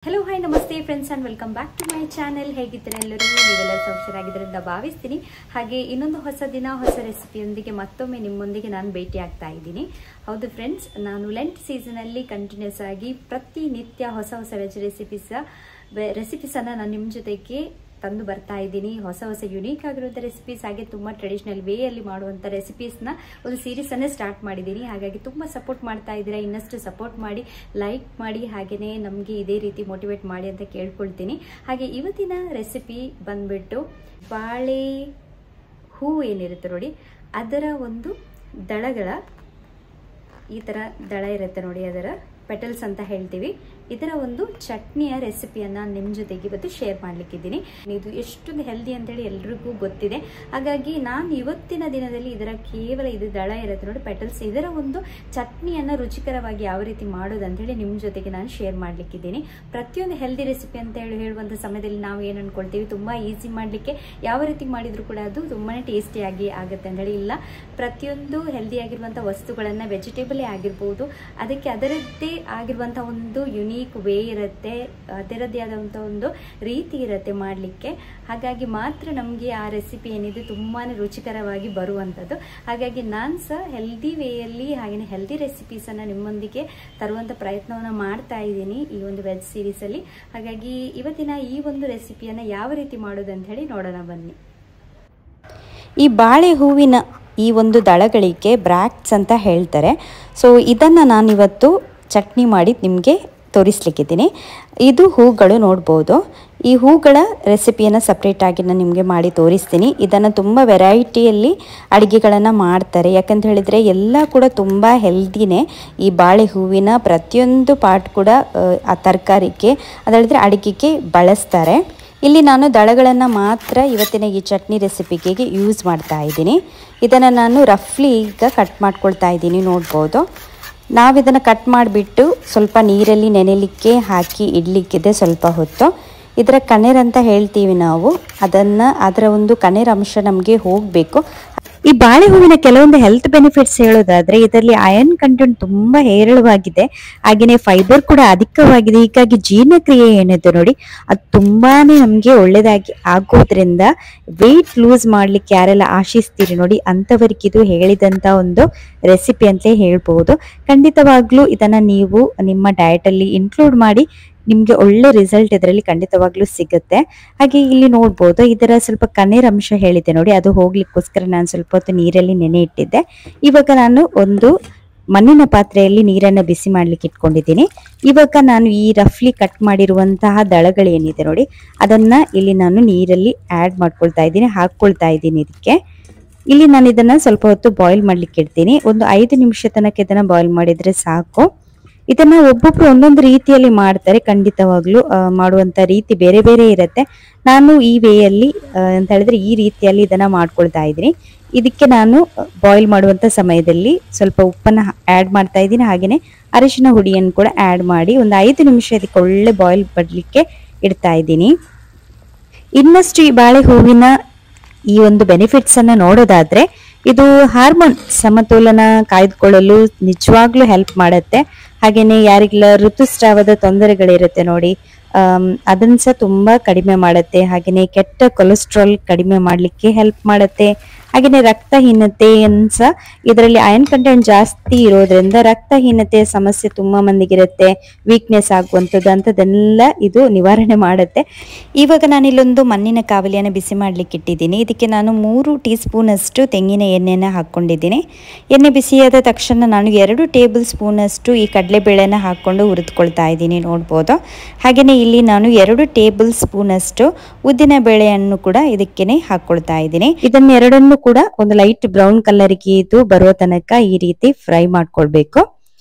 Hello hi ನಮಸ್ತೆ friends and welcome back to my channel. ಹೇಗಿದ್ದೀರಾ ಎಲ್ಲರೂ? ನೀವೆಲ್ಲ ಹುಷಾರಾಗಿದ್ದರಿಂದ ಭಾವಿಸ್ತೀನಿ. ಹಾಗೆ ಇನ್ನೊಂದು ಹೊಸ ದಿನ ಹೊಸ ರೆಸಿಪಿಯೊಂದಿಗೆ ಮತ್ತೊಮ್ಮೆ ನಿಮ್ಮೊಂದಿಗೆ ನಾನು ಭೇಟಿ ಆಗ್ತಾ ಇದ್ದೀನಿ. ಹೌದು ಫ್ರೆಂಡ್ಸ್, ನಾನು ಲೆಂಟ್ ಸೀಸನಲ್ಲಿ ಕಂಟಿನ್ಯೂಸ್ ಆಗಿ ಪ್ರತಿನಿತ್ಯ ಹೊಸ ಹೊಸ ವೆಜ್ ರೆಸಿಪೀಸನ್ನು ನಾನು ನಿಮ್ಮ ಜೊತೆಗೆ ತಂದು ಬರ್ತಾ ಇದ್ದೀನಿ. ಹೊಸ ಹೊಸ ಯುನೀಕ್ ಆಗಿರುವಂಥ ರೆಸಿಪೀಸ್, ಹಾಗೆ ತುಂಬ ಟ್ರೆಡಿಷನಲ್ ವೇಯಲ್ಲಿ ಮಾಡುವಂಥ ರೆಸಿಪೀಸ್ನ ಒಂದು ಸೀರೀಸನ್ನೇ ಸ್ಟಾರ್ಟ್ ಮಾಡಿದ್ದೀನಿ. ಹಾಗಾಗಿ ತುಂಬ ಸಪೋರ್ಟ್ ಮಾಡ್ತಾ ಇದ್ದೀರಾ. ಇನ್ನಷ್ಟು ಸಪೋರ್ಟ್ ಮಾಡಿ, ಲೈಕ್ ಮಾಡಿ, ಹಾಗೆಯೇ ನಮಗೆ ಇದೇ ರೀತಿ ಮೋಟಿವೇಟ್ ಮಾಡಿ ಅಂತ ಕೇಳ್ಕೊಳ್ತೀನಿ. ಹಾಗೆ ಇವತ್ತಿನ ರೆಸಿಪಿ ಬಂದ್ಬಿಟ್ಟು ಬಾಳೆ ಹೂ ಏನಿರುತ್ತೆ ನೋಡಿ, ಅದರ ಒಂದು ದಳಗಳ ಈ ಥರ ದಳ ಇರುತ್ತೆ ನೋಡಿ, ಅದರ ಪೆಟಲ್ಸ್ ಅಂತ ಹೇಳ್ತೀವಿ. ಇದರ ಒಂದು ಚಟ್ನಿಯ ರೆಸಿಪಿಯನ್ನು ನಿಮ್ಮ ಜೊತೆಗೆ ಇವತ್ತು ಶೇರ್ ಮಾಡಲಿಕ್ಕಿದ್ದೀನಿ. ಇದು ಎಷ್ಟೊಂದು ಹೆಲ್ದಿ ಅಂತೇಳಿ ಎಲ್ರಿಗೂ ಗೊತ್ತಿದೆ. ಹಾಗಾಗಿ ನಾನು ಇವತ್ತಿನ ದಿನದಲ್ಲಿ ಇದರ ಕೇವಲ ಇದು ದಳ ಇರುತ್ತೆ ನೋಡಿ, ಪೆಟಲ್ಸ್, ಇದರ ಒಂದು ಚಟ್ನಿಯನ್ನು ರುಚಿಕರವಾಗಿ ಯಾವ ರೀತಿ ಮಾಡೋದು ಅಂತೇಳಿ ನಿಮ್ಮ ಜೊತೆಗೆ ನಾನು ಶೇರ್ ಮಾಡಲಿಕ್ಕಿದ್ದೀನಿ. ಪ್ರತಿಯೊಂದು ಹೆಲ್ದಿ ರೆಸಿಪಿ ಅಂತ ಹೇಳುವಂಥ ಸಮಯದಲ್ಲಿ ನಾವು ಏನು ಅಂದ್ಕೊಳ್ತೀವಿ, ತುಂಬ ಈಸಿ ಮಾಡಲಿಕ್ಕೆ, ಯಾವ ರೀತಿ ಮಾಡಿದರೂ ಕೂಡ ಅದು ತುಂಬಾ ಟೇಸ್ಟಿಯಾಗಿ ಆಗುತ್ತೆ ಅಂತೇಳಿ. ಇಲ್ಲ, ಪ್ರತಿಯೊಂದು ಹೆಲ್ದಿಯಾಗಿರುವಂಥ ವಸ್ತುಗಳನ್ನು, ವೆಜಿಟೇಬಲೇ ಆಗಿರ್ಬೋದು, ಅದಕ್ಕೆ ಅದರದ್ದೇ ಆಗಿರುವಂಥ ಒಂದು ಯುನೀಕ್ ವೇ ಇರುತ್ತೆ, ಅದರದ್ದೇ ಆದಂಥ ಒಂದು ರೀತಿ ಇರುತ್ತೆ ಮಾಡಲಿಕ್ಕೆ. ಹಾಗಾಗಿ ಮಾತ್ರ ನಮಗೆ ಆ ರೆಸಿಪಿ ಏನಿದೆ ತುಂಬಾ ರುಚಿಕರವಾಗಿ ಬರುವಂಥದ್ದು. ಹಾಗಾಗಿ ನಾನು ಸಹ ಹೆಲ್ದಿ ವೇಯಲ್ಲಿ ಹಾಗೆಯೇ ಹೆಲ್ದಿ ರೆಸಿಪೀಸನ್ನು ನಿಮ್ಮೊಂದಿಗೆ ತರುವಂಥ ಪ್ರಯತ್ನವನ್ನು ಮಾಡ್ತಾ ಇದ್ದೀನಿ ಈ ಒಂದು ವೆಜ್ ಸೀರೀಸಲ್ಲಿ. ಹಾಗಾಗಿ ಇವತ್ತಿನ ಈ ಒಂದು ರೆಸಿಪಿಯನ್ನು ಯಾವ ರೀತಿ ಮಾಡೋದು ಅಂತ ಹೇಳಿ ನೋಡೋಣ ಬನ್ನಿ. ಈ ಬಾಳೆ ಹೂವಿನ ಈ ಒಂದು ದಳಗಳಿಗೆ ಬ್ರ್ಯಾಕ್ಟ್ಸ್ ಅಂತ ಹೇಳ್ತಾರೆ. ಸೊ ಇದನ್ನು ನಾನಿವತ್ತು ಚಟ್ನಿ ಮಾಡಿ ನಿಮಗೆ ತೋರಿಸ್ಲಿಕ್ಕಿದ್ದೀನಿ. ಇದು ಹೂಗಳು ನೋಡ್ಬೋದು. ಈ ಹೂಗಳ ರೆಸಿಪಿಯನ್ನು ಸಪ್ರೇಟಾಗಿ ನಾನು ನಿಮಗೆ ಮಾಡಿ ತೋರಿಸ್ತೀನಿ. ಇದನ್ನು ತುಂಬ ವೆರೈಟಿಯಲ್ಲಿ ಅಡುಗೆಗಳನ್ನು ಮಾಡ್ತಾರೆ. ಯಾಕಂತ ಹೇಳಿದರೆ ಎಲ್ಲ ಕೂಡ ತುಂಬ ಹೆಲ್ದಿನೇ. ಈ ಬಾಳೆ ಹೂವಿನ ಪ್ರತಿಯೊಂದು ಪಾರ್ಟ್ ಕೂಡ ಆ ತರಕಾರಿಗೆ, ಅದಲ್ಲಿದ್ರೆ ಅಡುಗೆಗೆ ಬಳಸ್ತಾರೆ. ಇಲ್ಲಿ ನಾನು ದಳಗಳನ್ನು ಮಾತ್ರ ಇವತ್ತಿನ ಈ ಚಟ್ನಿ ರೆಸಿಪಿಗೆ ಯೂಸ್ ಮಾಡ್ತಾ ಇದ್ದೀನಿ. ಇದನ್ನು ನಾನು ರಫ್ಲಿ ಈಗ ಕಟ್ ಮಾಡ್ಕೊಳ್ತಾ ಇದ್ದೀನಿ, ನೋಡ್ಬೋದು. ನಾವಿದನ್ನು ಕಟ್ ಮಾಡಿಬಿಟ್ಟು ಸ್ವಲ್ಪ ನೀರಲ್ಲಿ ನೆನೆಲಿಕ್ಕೆ ಹಾಕಿ ಇಡಲಿಕ್ಕಿದೆ ಸ್ವಲ್ಪ ಹೊತ್ತು. ಇದರ ಕಣ್ಣೀರು ಅಂತ ಹೇಳ್ತೀವಿ ನಾವು, ಅದರ ಒಂದು ಕಣ್ಣೀರು ಅಂಶ ನಮಗೆ ಹೋಗಬೇಕು. ಈ ಬಾಳೆ ಹೂವಿನ ಕೆಲವೊಂದು ಹೆಲ್ತ್ ಬೆನಿಫಿಟ್ಸ್ ಹೇಳೋದಾದ್ರೆ, ಇದರಲ್ಲಿ ಐರನ್ ಕಂಟೆಂಟ್ ತುಂಬಾ ಹೇರಳವಾಗಿದೆ, ಹಾಗೆಯೇ ಫೈಬರ್ ಕೂಡ ಅಧಿಕವಾಗಿದೆ. ಹೀಗಾಗಿ ಜೀರ್ಣಕ್ರಿಯೆ ಏನಿದೆ ನೋಡಿ, ಅದು ತುಂಬಾನೇ ನಮಗೆ ಒಳ್ಳೇದಾಗಿ ಆಗೋದ್ರಿಂದ ವೆಯ್ಟ್ ಲೂಸ್ ಮಾಡ್ಲಿಕ್ಕೆ ಯಾರೆಲ್ಲ ಆಶಿಸ್ತೀರಿ ನೋಡಿ, ಅಂಥವರಿಗೆ ಇದು ಹೇಳಿದಂತ ಒಂದು ರೆಸಿಪಿ ಅಂತಲೇ ಹೇಳ್ಬೋದು. ಖಂಡಿತವಾಗ್ಲೂ ಇದನ್ನ ನೀವು ನಿಮ್ಮ ಡಯಟ್ ಅಲ್ಲಿ ಇನ್ಕ್ಲೂಡ್ ಮಾಡಿ, ನಿಮಗೆ ಒಳ್ಳೆ ರಿಸಲ್ಟ್ ಇದರಲ್ಲಿ ಖಂಡಿತವಾಗ್ಲೂ ಸಿಗುತ್ತೆ. ಹಾಗೆ ಇಲ್ಲಿ ನೋಡ್ಬೋದು, ಇದರ ಸ್ವಲ್ಪ ಕಣ್ಣೀರ್ ಅಂಶ ಹೇಳಿದೆ ನೋಡಿ, ಅದು ಹೋಗ್ಲಿಕ್ಕೋಸ್ಕರ ನಾನು ಸ್ವಲ್ಪ ಹೊತ್ತು ನೀರಲ್ಲಿ ನೆನೆ ಇಟ್ಟಿದ್ದೆ. ಇವಾಗ ನಾನು ಒಂದು ಮಣ್ಣಿನ ಪಾತ್ರೆಯಲ್ಲಿ ನೀರನ್ನು ಬಿಸಿ ಮಾಡ್ಲಿಕ್ಕೆ ಇಟ್ಕೊಂಡಿದ್ದೀನಿ. ಇವಾಗ ನಾನು ಈ ರಫ್ಲಿ ಕಟ್ ಮಾಡಿರುವಂತಹ ದಳಗಳೇನಿದೆ ನೋಡಿ, ಅದನ್ನ ಇಲ್ಲಿ ನಾನು ನೀರಲ್ಲಿ ಆಡ್ ಮಾಡ್ಕೊಳ್ತಾ ಇದ್ದೀನಿ, ಹಾಕೊಳ್ತಾ ಇದ್ದೀನಿ. ಇಲ್ಲಿ ನಾನು ಇದನ್ನ ಸ್ವಲ್ಪ ಹೊತ್ತು ಬಾಯ್ಲ್ ಮಾಡ್ಲಿಕ್ಕೆ ಇಡ್ತೀನಿ. ಒಂದು 5 ನಿಮಿಷ ತನಕ ಇದನ್ನ ಬಾಯ್ಲ್ ಮಾಡಿದ್ರೆ ಸಾಕು. ಇದನ್ನ ಒಬ್ಬೊಬ್ರು ಒಂದೊಂದು ರೀತಿಯಲ್ಲಿ ಮಾಡ್ತಾರೆ. ಖಂಡಿತವಾಗ್ಲೂ ಮಾಡುವಂತ ರೀತಿ ಬೇರೆ ಬೇರೆ ಇರುತ್ತೆ. ನಾನು ಈ ವೇಯಲ್ಲಿ ಅಂತ ಹೇಳಿದ್ರೆ ಈ ರೀತಿಯಲ್ಲಿ ಇದನ್ನ ಮಾಡ್ಕೊಳ್ತಾ ಇದ್ದೀನಿ. ಇದಕ್ಕೆ ನಾನು ಬಾಯ್ಲ್ ಮಾಡುವಂತ ಸಮಯದಲ್ಲಿ ಸ್ವಲ್ಪ ಉಪ್ಪನ್ನ ಆಡ್ ಮಾಡ್ತಾ ಇದ್ದೀನಿ, ಹಾಗೇನೆ ಅರಿಶಿನ ಹುಡಿಯನ್ನು ಕೂಡ ಆಡ್ ಮಾಡಿ ಒಂದು 5 ನಿಮಿಷ ಇದಕ್ಕೆ ಒಳ್ಳೆ ಬಾಯ್ಲ್ ಪಡ್ಲಿಕ್ಕೆ ಇಡ್ತಾ ಇದ್ದೀನಿ. ಇನ್ನಷ್ಟು ಈ ಬಾಳೆ ಹೂವಿನ ಈ ಒಂದು ಬೆನಿಫಿಟ್ಸ್ ಅನ್ನ ನೋಡೋದಾದ್ರೆ, ಇದು ಹಾರ್ಮೋನ್ ಸಮತೋಲನ ಕಾಯ್ದುಕೊಳ್ಳಲು ನಿಜವಾಗ್ಲೂ ಹೆಲ್ಪ್ ಮಾಡುತ್ತೆ. ಹಾಗೇನೆ ಯಾರಿಗೆಲ್ಲ ಋತುಸ್ರಾವದ ತೊಂದರೆಗಳಿರುತ್ತೆ ನೋಡಿ, ಅದನ್ನ ಸಹ ತುಂಬಾ ಕಡಿಮೆ ಮಾಡುತ್ತೆ. ಹಾಗೇನೆ ಕೆಟ್ಟ ಕೊಲೆಸ್ಟ್ರಾಲ್ ಕಡಿಮೆ ಮಾಡ್ಲಿಕ್ಕೆ ಹೆಲ್ಪ್ ಮಾಡುತ್ತೆ. ಹಾಗೇನೆ ರಕ್ತಹೀನತೆಯನ್ನು ಸಹ, ಇದರಲ್ಲಿ ಐರನ್ ಕಂಟೆಂಟ್ ಜಾಸ್ತಿ ಇರೋದ್ರಿಂದ ರಕ್ತಹೀನತೆಯ ಸಮಸ್ಯೆ ತುಂಬಾ ಮಂದಿಗಿರುತ್ತೆ, ವೀಕ್ನೆಸ್ ಆಗುವಂಥದ್ದು ಅಂಥದ್ದೆಲ್ಲ ಇದು ನಿವಾರಣೆ ಮಾಡುತ್ತೆ. ಇವಾಗ ನಾನು ಇಲ್ಲೊಂದು ಮಣ್ಣಿನ ಕಾವಲಿಯನ್ನು ಬಿಸಿ ಮಾಡ್ಲಿಕ್ಕೆ ಇಟ್ಟಿದ್ದೀನಿ. ಇದಕ್ಕೆ ನಾನು 3 ಟೀ ಸ್ಪೂನ್ ಅಷ್ಟು ತೆಂಗಿನ ಎಣ್ಣೆಯನ್ನು ಹಾಕೊಂಡಿದ್ದೀನಿ. ಎಣ್ಣೆ ಬಿಸಿಯಾದ ತಕ್ಷಣ ನಾನು 2 ಟೇಬಲ್ ಸ್ಪೂನ್ ಅಷ್ಟು ಈ ಕಡಲೆಬೇಳೆನ ಹಾಕೊಂಡು ಹುರಿದುಕೊಳ್ತಾ ಇದ್ದೀನಿ, ನೋಡ್ಬೋದು. ಹಾಗೇನೆ ಇಲ್ಲಿ ನಾನು 2 ಟೇಬಲ್ ಸ್ಪೂನ್ ಅಷ್ಟು ಉದ್ದಿನ ಬೇಳೆಯನ್ನು ಕೂಡ ಇದಕ್ಕೇನೆ ಹಾಕೊಳ್ತಾ ಇದ್ದೀನಿ. ಇದನ್ನ ಎರಡನ್ನು ಕೂಡ ಒಂದು ಲೈಟ್ ಬ್ರೌನ್ ಕಲರ್ಗೆ ಇದು ಬರುವ ತನಕ ಈ ರೀತಿ ಫ್ರೈ ಮಾಡ್ಕೊಳ್ಬೇಕು.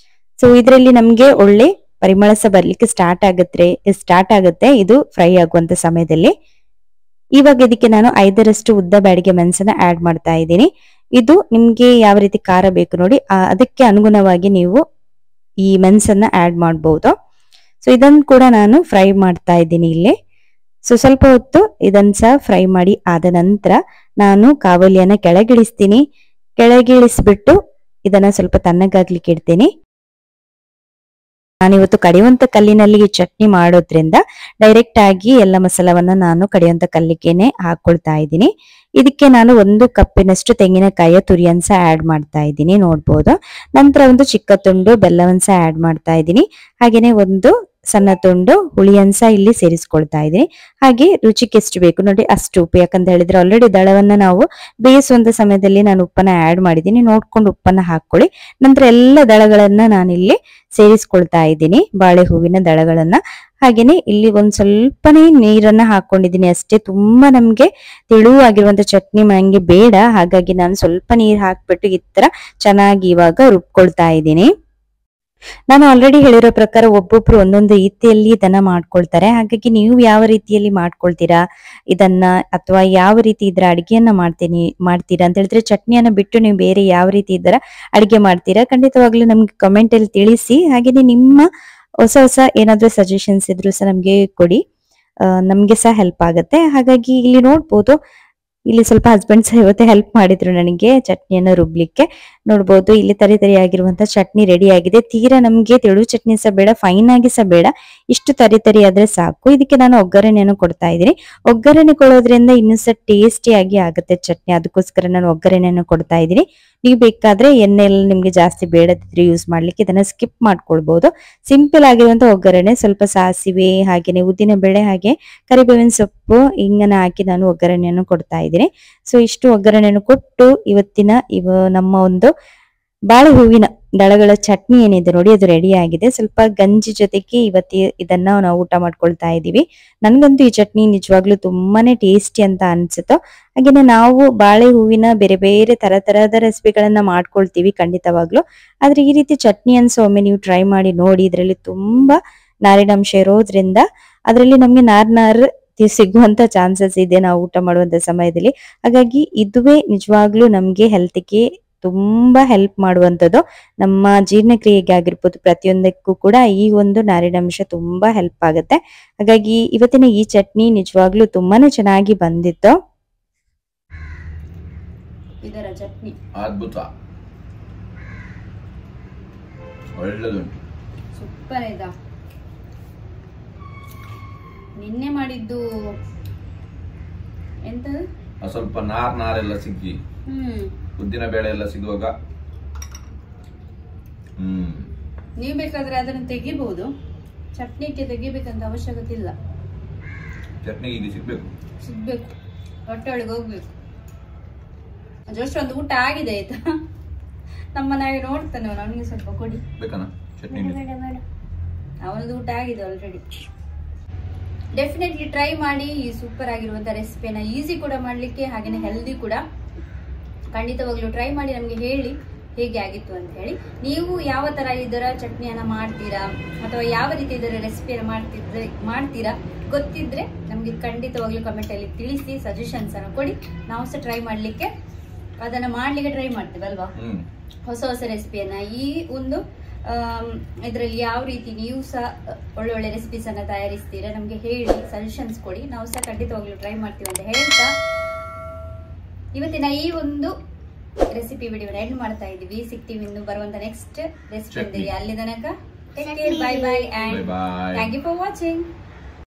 ಸೊ ಇದರಲ್ಲಿ ನಮ್ಗೆ ಒಳ್ಳೆ ಪರಿಮಳ ಸಹ ಬರ್ಲಿಕ್ಕೆ ಸ್ಟಾರ್ಟ್ ಆಗುತ್ತೆ ಇದು ಫ್ರೈ ಆಗುವಂತ ಸಮಯದಲ್ಲಿ. ಇವಾಗ ಇದಕ್ಕೆ ನಾನು 5ರಷ್ಟು ಉದ್ದ ಬ್ಯಾಡಿಗೆ ಮೆಣಸನ್ನ ಆಡ್ ಮಾಡ್ತಾ ಇದ್ದೀನಿ. ಇದು ನಿಮ್ಗೆ ಯಾವ ರೀತಿ ಖಾರ ಬೇಕು ನೋಡಿ, ಅದಕ್ಕೆ ಅನುಗುಣವಾಗಿ ನೀವು ಈ ಮೆಣಸನ್ನ ಆಡ್ ಮಾಡಬಹುದು. ಸೊ ಇದನ್ನು ಕೂಡ ನಾನು ಫ್ರೈ ಮಾಡ್ತಾ ಇದ್ದೀನಿ ಇಲ್ಲಿ. ಸೊ ಸ್ವಲ್ಪ ಹೊತ್ತು ಇದನ್ನ ಸಹ ಫ್ರೈ ಮಾಡಿ ಆದ ನಂತರ ನಾನು ಕಾವಲಿಯನ್ನ ಕೆಳಗಿಳಿಸ್ಬಿಟ್ಟು ಇದನ್ನ ಸ್ವಲ್ಪ ತಣ್ಣಗಾಗ್ಲಿಕ್ಕೆ ಇಡ್ತೀನಿ. ನಾನಿವತ್ತು ಕಡಿಯುವಂತ ಕಲ್ಲಿನಲ್ಲಿ ಈ ಚಟ್ನಿ ಮಾಡೋದ್ರಿಂದ ಡೈರೆಕ್ಟ್ ಆಗಿ ಎಲ್ಲ ಮಸಾಲವನ್ನ ನಾನು ಕಡಿಯುವಂತ ಕಲ್ಲಿಗೆನೆ ಹಾಕೊಳ್ತಾ ಇದ್ದೀನಿ. ಇದಕ್ಕೆ ನಾನು 1 ಕಪ್ಪಿನಷ್ಟು ತೆಂಗಿನಕಾಯಿಯ ತುರಿಯನ್ಸ ಆಡ್ ಮಾಡ್ತಾ ಇದ್ದೀನಿ, ನೋಡ್ಬೋದು. ನಂತರ ಒಂದು ಚಿಕ್ಕ ತುಂಡು ಬೆಲ್ಲವನ್ಸ ಆಡ್ ಮಾಡ್ತಾ ಇದ್ದೀನಿ. ಹಾಗೇನೆ ಒಂದು ಸಣ್ಣ ತುಂಡು ಹುಳಿಯನ್ಸ ಇಲ್ಲಿ ಸೇರಿಸ್ಕೊಳ್ತಾ ಇದ್ದೀನಿ. ಹಾಗೆ ರುಚಿಗೆ ಎಷ್ಟು ಬೇಕು ನೋಡಿ ಅಷ್ಟು ಉಪ್ಪು, ಯಾಕಂತ ಹೇಳಿದ್ರೆ ಆಲ್ರೆಡಿ ದಳವನ್ನ ನಾವು ಬೇಯಿಸುವಂತ ಸಮಯದಲ್ಲಿ ನಾನು ಉಪ್ಪನ್ನ ಆಡ್ ಮಾಡಿದ್ದೀನಿ, ನೋಡ್ಕೊಂಡು ಉಪ್ಪನ್ನ ಹಾಕೊಳ್ಳಿ. ನಂತರ ಎಲ್ಲ ದಳಗಳನ್ನ ನಾನಿಲ್ಲಿ ಸೇರಿಸ್ಕೊಳ್ತಾ ಇದ್ದೀನಿ, ಬಾಳೆ ಹೂವಿನ ದಳಗಳನ್ನ. ಹಾಗೇನೆ ಇಲ್ಲಿ ಒಂದ್ ಸ್ವಲ್ಪನೇ ನೀರನ್ನ ಹಾಕೊಂಡಿದ್ದೀನಿ ಅಷ್ಟೇ. ತುಂಬಾ ನಮ್ಗೆ ತೆಳುವಾಗಿರುವಂತ ಚಟ್ನಿ ನಂಗೆ ಬೇಡ, ಹಾಗಾಗಿ ನಾನು ಸ್ವಲ್ಪ ನೀರ್ ಹಾಕ್ಬಿಟ್ಟು ಈ ತರ ಚೆನ್ನಾಗಿ ಇವಾಗ ರುಬ್ಕೊಳ್ತಾ ಇದ್ದೀನಿ. ನಾನು ಆಲ್ರೆಡಿ ಹೇಳಿರೋ ಪ್ರಕಾರ ಒಬ್ಬೊಬ್ರು ಒಂದೊಂದು ರೀತಿಯಲ್ಲಿ ಇದನ್ನ ಮಾಡ್ಕೊಳ್ತಾರೆ. ಹಾಗಾಗಿ ನೀವು ಯಾವ ರೀತಿಯಲ್ಲಿ ಮಾಡ್ಕೊಳ್ತೀರಾ ಇದನ್ನ, ಅಥವಾ ಯಾವ ರೀತಿ ಇದ್ರ ಅಡಿಗೆಯನ್ನ ಮಾಡ್ತೀರಾ ಅಂತ ಹೇಳಿದ್ರೆ, ಚಟ್ನಿಯನ್ನ ಬಿಟ್ಟು ನೀವು ಬೇರೆ ಯಾವ ರೀತಿ ಇದರ ಅಡಿಗೆ ಮಾಡ್ತೀರಾ ಖಂಡಿತವಾಗ್ಲೂ ನಮ್ಗೆ ಕಮೆಂಟ್ ಅಲ್ಲಿ ತಿಳಿಸಿ. ಹಾಗೇನೆ ನಿಮ್ಮ ಹೊಸ ಏನಾದ್ರೂ ಸಜೆಷನ್ಸ್ ಇದ್ರು ಸಹ ನಮ್ಗೆ ಕೊಡಿ, ನಮ್ಗೆ ಸಹ ಹೆಲ್ಪ್ ಆಗುತ್ತೆ. ಹಾಗಾಗಿ ಇಲ್ಲಿ ನೋಡ್ಬೋದು, ಇಲ್ಲಿ ಸ್ವಲ್ಪ ಹಸ್ಬೆಂಡ್ ಸಹ ಇವತ್ತೇ ಹೆಲ್ಪ್ ಮಾಡಿದ್ರು ನನಗೆ ಚಟ್ನಿಯನ್ನ ರುಬ್ಲಿಕ್ಕೆ. ನೋಡ್ಬೋದು ಇಲ್ಲಿ ತರಿಯಾಗಿರುವಂತ ಚಟ್ನಿ ರೆಡಿ ಆಗಿದೆ. ತೀರಾ ನಮ್ಗೆ ತೆಳು ಚಟ್ನಿ ಸಹ ಬೇಡ, ಫೈನ್ ಆಗಿ ಸಹ ಬೇಡ, ಇಷ್ಟು ತರಿ ಆದ್ರೆ ಸಾಕು. ಇದಕ್ಕೆ ನಾನು ಒಗ್ಗರಣೆಯನ್ನು ಕೊಡ್ತಾ ಇದ್ದೀನಿ. ಒಗ್ಗರಣೆ ಕೊಡೋದ್ರಿಂದ ಇನ್ನೂ ಸಹ ಟೇಸ್ಟಿ ಆಗಿ ಆಗುತ್ತೆ ಚಟ್ನಿ, ಅದಕ್ಕೋಸ್ಕರ ನಾನು ಒಗ್ಗರಣೆಯನ್ನು ಕೊಡ್ತಾ ಇದ್ದೀನಿ. ನೀವು ಬೇಕಾದ್ರೆ ಎಣ್ಣೆ ಎಲ್ಲ ನಿಮ್ಗೆ ಜಾಸ್ತಿ ಬೇಡದಿದ್ರೆ ಯೂಸ್ ಮಾಡ್ಲಿಕ್ಕೆ ಇದನ್ನ ಸ್ಕಿಪ್ ಮಾಡ್ಕೊಳ್ಬಹುದು. ಸಿಂಪಲ್ ಆಗಿರುವಂತ ಒಗ್ಗರಣೆ, ಸ್ವಲ್ಪ ಸಾಸಿವೆ ಹಾಗೇನೆ ಉದ್ದಿನ ಬೇಳೆ ಹಾಗೆ ಕರಿಬೇವಿನ ಸೊಪ್ಪು ಹಿಂಗನ್ನ ಹಾಕಿ ನಾನು ಒಗ್ಗರಣೆಯನ್ನು ಕೊಡ್ತಾ ಇದ್ದೀನಿ. ಸೊ ಇಷ್ಟು ಒಗ್ಗರಣೆಯನ್ನು ಕೊಟ್ಟು ಇವತ್ತಿನ ನಮ್ಮ ಒಂದು ಬಾಳೆ ಹೂವಿನ ದಳಗಳ ಚಟ್ನಿ ಏನಿದೆ ನೋಡಿ ಅದು ರೆಡಿ ಆಗಿದೆ. ಸ್ವಲ್ಪ ಗಂಜಿ ಜೊತೆಗೆ ಇದನ್ನ ನಾವು ಊಟ ಮಾಡ್ಕೊಳ್ತಾ ಇದೀವಿ. ನನ್ಗಂತೂ ಈ ಚಟ್ನಿ ನಿಜವಾಗ್ಲೂ ತುಂಬಾನೇ ಟೇಸ್ಟಿ ಅಂತ ಅನ್ಸುತ್ತೋ. ಹಾಗೇನೆ ನಾವು ಬಾಳೆ ಹೂವಿನ ಬೇರೆ ಬೇರೆ ತರದ ರೆಸಿಪಿಗಳನ್ನ ಮಾಡ್ಕೊಳ್ತೀವಿ ಖಂಡಿತವಾಗ್ಲು, ಆದ್ರೆ ಈ ರೀತಿ ಚಟ್ನಿ ಅನ್ಸೋ ಒಮ್ಮೆ ನೀವು ಟ್ರೈ ಮಾಡಿ ನೋಡಿ. ಇದರಲ್ಲಿ ತುಂಬಾ ನಾರಿನಾಂಶ ಇರೋದ್ರಿಂದ ಅದರಲ್ಲಿ ನಮ್ಗೆ ನಾರ್ ಸಿಗುವಂತ ಚಾನ್ಸಸ್ ಇದೆ ನಾವು ಊಟ ಮಾಡುವಂತ ಸಮಯದಲ್ಲಿ. ಹಾಗಾಗಿ ಇದುವೇ ನಿಜವಾಗ್ಲೂ ನಮ್ಗೆ ಹೆಲ್ತ್ಗೆ ತುಂಬಾ ಹೆಲ್ಪ್ ಮಾಡುವಂಥದ್ದು. ನಮ್ಮ ಜೀರ್ಣಕ್ರಿಯೆಗೆ ಆಗಿರ್ಬೋದು, ಪ್ರತಿಯೊಂದಕ್ಕೂ ಕೂಡ ಈ ಒಂದು ನಾರಿನಾಂಶ ತುಂಬಾ ಹೆಲ್ಪ್ ಆಗುತ್ತೆ. ಹಾಗಾಗಿ ಇವತ್ತಿನ ಈ ಚಟ್ನಿ ನಿಜವಾಗ್ಲೂ ತುಂಬಾನೇ ಚೆನ್ನಾಗಿ ಬಂದಿತ್ತು. ಇದರ ಚಟ್ನಿ ಅದ್ಭುತ, ಒಳ್ಳೆದುಂಟು, ಸೂಪರ್ ಆಯ್ತಾ. ನಿನ್ನೆ ಮಾಡಿದ್ದು ಎಂತ ಸ್ವಲ್ಪ ನಾರೆಲ್ಲ ಸಿಕ್ಕಿ ಉದ್ದಿನ ಬೇಳೆ ಎಲ್ಲ ಸಿಗುವಾಗ ನೀವು ಬೇಕಾದ್ರೆ ಅದನ್ನು ತೆಗಿಬಹುದು, ಚಟ್ನಿಗೆ ತೆಗಿಬೇಕಂತ ಅವಶ್ಯಕತೆ ಇಲ್ಲ. ಚಟ್ನಿಗೆ ಸಿಗ್ಬೇಕು, ಹೊಟ್ಟೆ ಒಳಗೆ ಹೋಗ್ಬೇಕು. ಜಸ್ಟ್ ಒಂದು ಊಟ ಆಗಿದೆ ಆಯ್ತಾ, ನಮ್ಮ ಮನೆಯಾಗ ನೋಡ್ತಾನೆ ಅವನಿಗೆ ಸ್ವಲ್ಪ ಕೊಡಿ ಬೇಕನ ಚಟ್ನಿ. ಅವನದು ಊಟ ಆಗಿದೆ ಆಲ್ರೆಡಿ. ಡೆಫಿನೆಟ್ಲಿ ಟ್ರೈ ಮಾಡಿ ಈ ಸೂಪರ್ ಆಗಿರುವಂತ ರೆಸಿಪಿನ, ಈಸಿ ಕೂಡ ಮಾಡ್ಲಿಕ್ಕೆ ಹಾಗೇನೆ ಹೆಲ್ದಿ ಕೂಡ. ಖಂಡಿತವಾಗ್ಲೂ ಟ್ರೈ ಮಾಡಿ ನಮ್ಗೆ ಹೇಳಿ ಹೇಗೆ ಆಗಿತ್ತು ಅಂತ ಹೇಳಿ. ನೀವು ಯಾವ ತರ ಇದರ ಚಟ್ನಿಯನ್ನ ಮಾಡ್ತೀರಾ ಅಥವಾ ಯಾವ ರೀತಿ ಇದರ ರೆಸಿಪಿಯನ್ನ ಮಾಡ್ತೀರಾ ಗೊತ್ತಿದ್ರೆ ನಮ್ಗೆ ಖಂಡಿತವಾಗ್ಲೂ ಕಮೆಂಟ್ ಅಲ್ಲಿ ತಿಳಿಸಿ, ಸಜೆಷನ್ಸ್ ಅನ್ನ ಕೊಡಿ. ನಾವು ಸಹ ಟ್ರೈ ಮಾಡ್ಲಿಕ್ಕೆ ಅದನ್ನ ಮಾಡ್ಲಿಕ್ಕೆ ಟ್ರೈ ಮಾಡ್ತೇವೆ ಅಲ್ವಾ, ಹೊಸ ರೆಸಿಪಿಯನ್ನ. ಈ ಒಂದು ಇದರಲ್ಲಿ ಯಾವ ರೀತಿ ನೀವು ಸಹ ಒಳ್ಳೊಳ್ಳೆ ರೆಸಿಪೀಸ್ ಅನ್ನ ತಯಾರಿಸ್ತೀರಾ ನಮ್ಗೆ ಹೇಳಿ, ಸಜೆಷನ್ಸ್ ಕೊಡಿ, ನಾವು ಸಹ ಖಂಡಿತವಾಗ್ಲೂ ಟ್ರೈ ಮಾಡ್ತೀವಿ ಅಂತ ಹೇಳ್ತಾ ಇವತ್ತಿನ ಈ ಒಂದು ರೆಸಿಪಿ ವಿಡಿಯೋನ ಎಂಡ್ ಮಾಡ್ತಾ ಇದೀವಿ. ಸಿಗ್ತೀವಿ ಇನ್ನು ಬರುವಂತ ನೆಕ್ಸ್ಟ್ ರೆಸಿಪಿ. ಅಲ್ಲಿ ತನಕ take care, bye bye and thank you for watching.